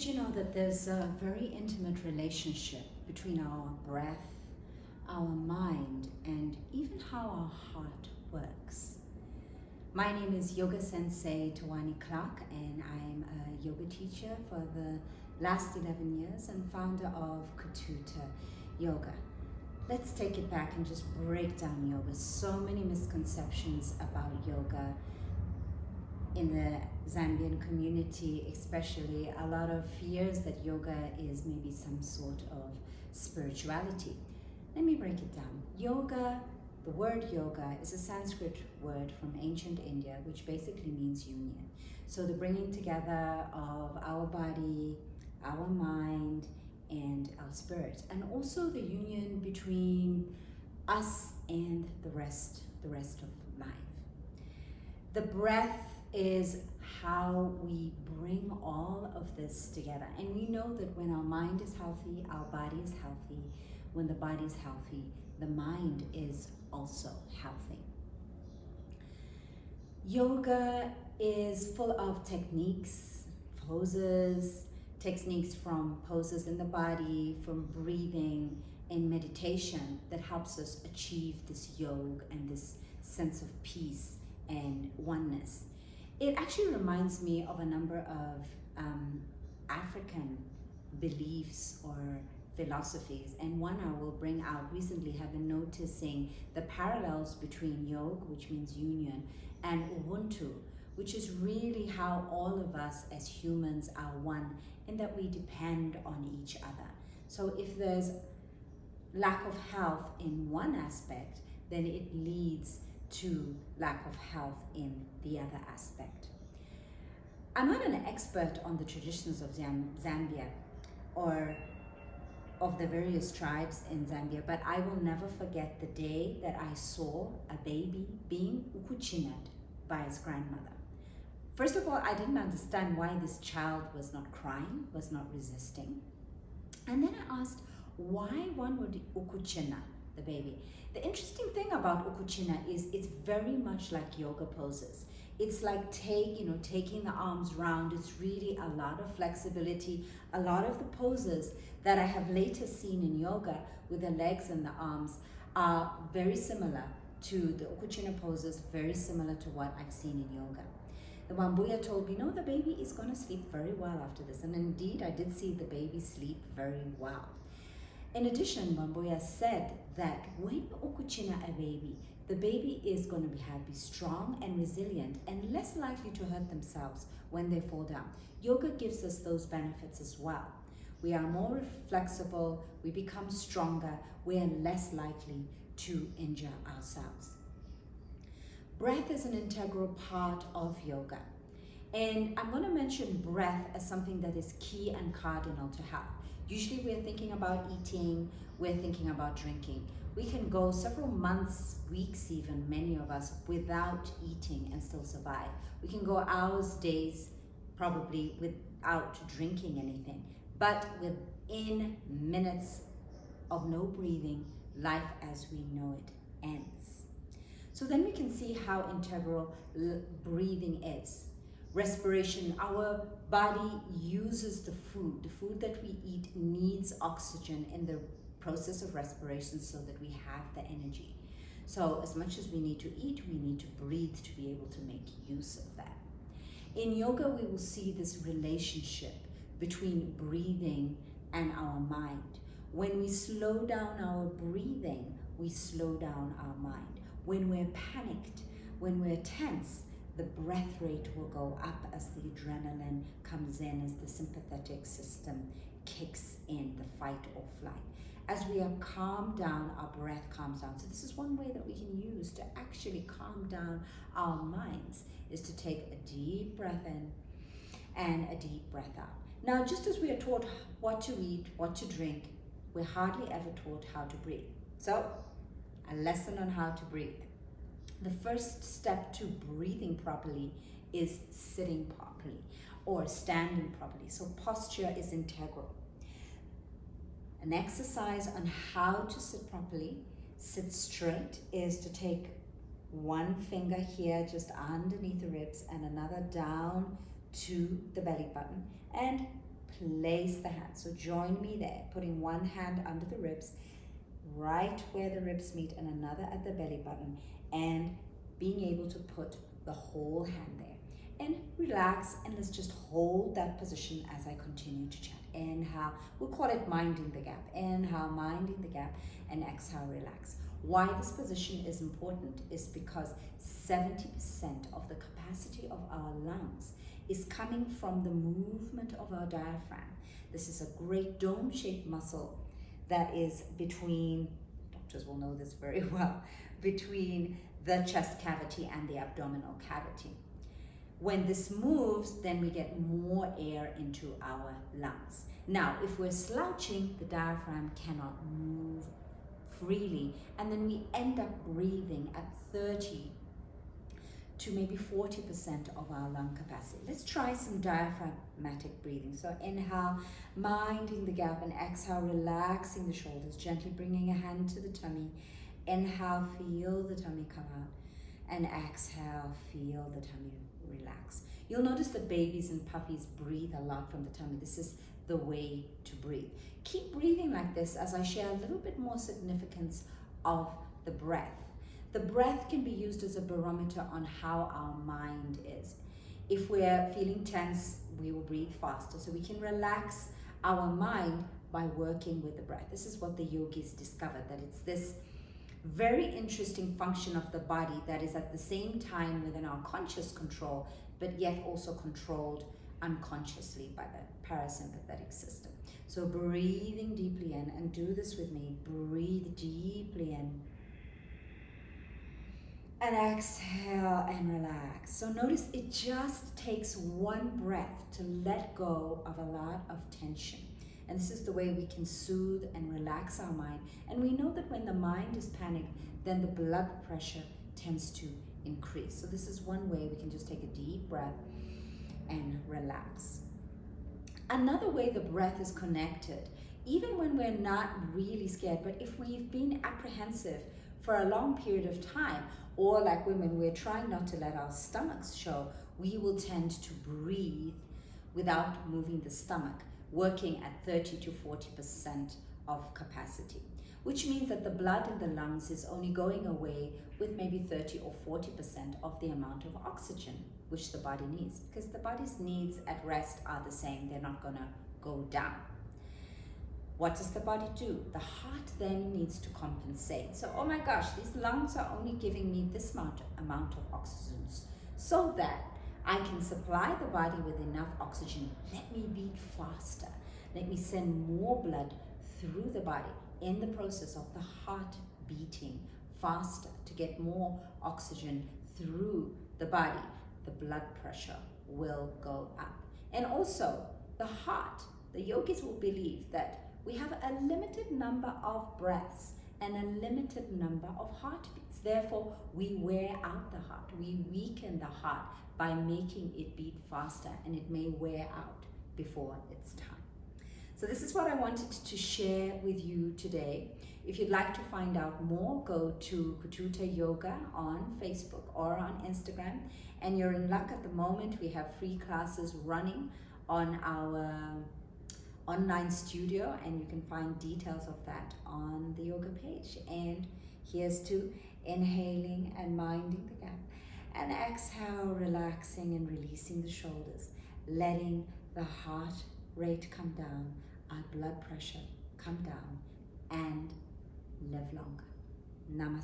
Did you know that there's a very intimate relationship between our breath, our mind, and even how our heart works? My name is Yoga Sensei Tawani Clark, and I'm a yoga teacher for the last 11 years and founder of Ukuchina Yoga. Let's take it back and just break down yoga. So many misconceptions about yoga in the Zambian community, especially a lot of fears that yoga is maybe some sort of spirituality. Let me break it down. Yoga, the word yoga is a Sanskrit word from ancient India, which basically means union. So the bringing together of our body, our mind, and our spirit, and also the union between us and the rest of life. The breath is how we bring all of this together. And we know that when our mind is healthy, our body is healthy. When the body is healthy, the mind is also healthy. Yoga is full of techniques, techniques from poses in the body, from breathing and meditation that helps us achieve this yoga and this sense of peace and oneness. It actually reminds me of a number of African beliefs or philosophies, and one I will bring out recently. Have been noticing the parallels between yoga, which means union, and Ubuntu, which is really how all of us as humans are one, in that we depend on each other. So if there's lack of health in one aspect, then it leads to lack of health in the other aspect. I'm not an expert on the traditions of Zambia or of the various tribes in Zambia, but I will never forget the day that I saw a baby being ukuchinaed by his grandmother. First of all, I didn't understand why this child was not crying, was not resisting. And then I asked why one would ukuchina the baby. The interesting thing about ukuchina is it's very much like yoga poses. It's like taking the arms round. It's really a lot of flexibility. A lot of the poses that I have later seen in yoga with the legs and the arms are very similar to the ukuchina poses, very similar to what I've seen in yoga. The Wambuya told me, no, the baby is going to sleep very well after this. And indeed, I did see the baby sleep very well. In addition, Wambuya said that when you ukuchina a baby, the baby is going to be strong and resilient and less likely to hurt themselves when they fall down. Yoga gives us those benefits as well. We are more flexible, we become stronger, we are less likely to injure ourselves. Breath is an integral part of yoga. And I'm going to mention breath as something that is key and cardinal to health. Usually we're thinking about eating, we're thinking about drinking. We can go several months, weeks even, many of us, without eating and still survive. We can go hours, days, probably without drinking anything. But within minutes of no breathing, life as we know it ends. So then we can see how integral breathing is. Respiration, our body uses the food that we eat needs oxygen in the process of respiration so that we have the energy. So as much as we need to eat, we need to breathe to be able to make use of that. In yoga, we will see this relationship between breathing and our mind. When we slow down our breathing, we slow down our mind. When we're panicked, when we're tense, the breath rate will go up as the adrenaline comes in, as the sympathetic system kicks in, the fight or flight. As we are calmed down, our breath calms down. So this is one way that we can use to actually calm down our minds, is to take a deep breath in and a deep breath out. Now, just as we are taught what to eat, what to drink, we're hardly ever taught how to breathe. So, a lesson on how to breathe. The first step to breathing properly is sitting properly or standing properly. So posture is integral. An exercise on how to sit properly, sit straight, is to take one finger here just underneath the ribs and another down to the belly button and place the hand. So join me there, putting one hand under the ribs, right where the ribs meet, and another at the belly button, and being able to put the whole hand there. And relax, and let's just hold that position as I continue to chat. Inhale, we'll call it minding the gap. Inhale, minding the gap, and exhale, relax. Why this position is important is because 70% of the capacity of our lungs is coming from the movement of our diaphragm. This is a great dome-shaped muscle that is between, doctors will know this very well, between the chest cavity and the abdominal cavity. When this moves, then we get more air into our lungs. Now, if we're slouching, the diaphragm cannot move freely, and then we end up breathing at 30 to maybe 40% of our lung capacity. Let's try some diaphragmatic breathing. So inhale, minding the gap, and exhale, relaxing the shoulders, gently bringing a hand to the tummy. Inhale, feel the tummy come out, and exhale, feel the tummy relax. You'll notice that babies and puppies breathe a lot from the tummy. This is the way to breathe. Keep breathing like this as I share a little bit more significance of the breath. The breath can be used as a barometer on how our mind is. If we're feeling tense, we will breathe faster. So we can relax our mind by working with the breath. This is what the yogis discovered, that it's this very interesting function of the body that is at the same time within our conscious control, but yet also controlled unconsciously by the parasympathetic system. So breathing deeply in, and do this with me. Breathe deeply in. And exhale and relax. So notice it just takes one breath to let go of a lot of tension. And this is the way we can soothe and relax our mind. And we know that when the mind is panicked, then the blood pressure tends to increase. So this is one way we can just take a deep breath and relax. Another way the breath is connected, even when we're not really scared, but if we've been apprehensive for a long period of time, or like women, we're trying not to let our stomachs show, we will tend to breathe without moving the stomach, working at 30 to 40% of capacity, which means that the blood in the lungs is only going away with maybe 30 or 40% of the amount of oxygen which the body needs, because the body's needs at rest are the same. They're not gonna go down. What does the body do? The heart then needs to compensate. So, oh my gosh, these lungs are only giving me this amount of oxygen so that I can supply the body with enough oxygen. Let me beat faster. Let me send more blood through the body in the process of the heart beating faster to get more oxygen through the body. The blood pressure will go up. And also the heart, the yogis will believe that we have a limited number of breaths and a limited number of heartbeats. Therefore, we wear out the heart. We weaken the heart by making it beat faster, and it may wear out before its time. So this is what I wanted to share with you today. If you'd like to find out more, go to Kututa Yoga on Facebook or on Instagram. And you're in luck at the moment. We have free classes running on our online studio, and you can find details of that on the yoga page. And here's to inhaling and minding the gap, and exhale, relaxing and releasing the shoulders, letting the heart rate come down, our blood pressure come down, and live longer. Namaste.